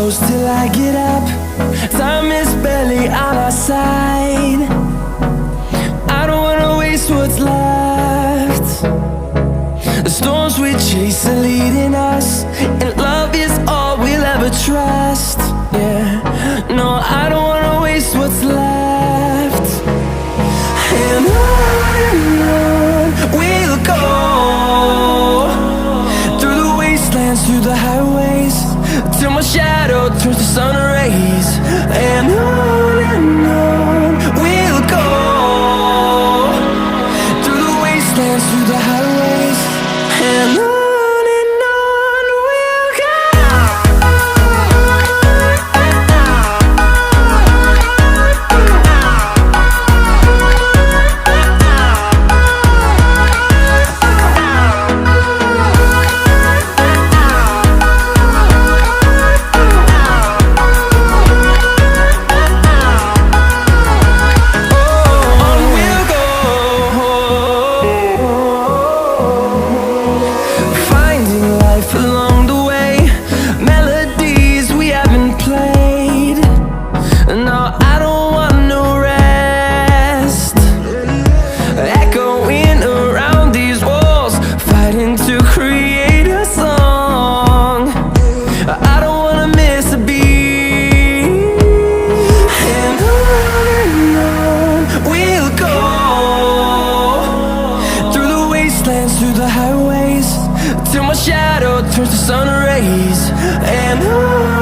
close till I get up. Time is barely on our side. I don't wanna waste what's left. The storms we chase are leading us, and love is all we'll ever trust. Yeah, no, I don't wanna waste what's left. And on we'll go, through the wastelands, through the highways, till my shadow turns to sun rays. And on we'll go, through the wastelands, through the highways, and on we'll go. Along the way, melodies we haven't played. No, I don't want no rest. Echoing around these walls, fighting to create a song. I don't wanna miss a beat. And on we'll go, through the wastelands, through the highways, till my shadow turns to sun rays. And on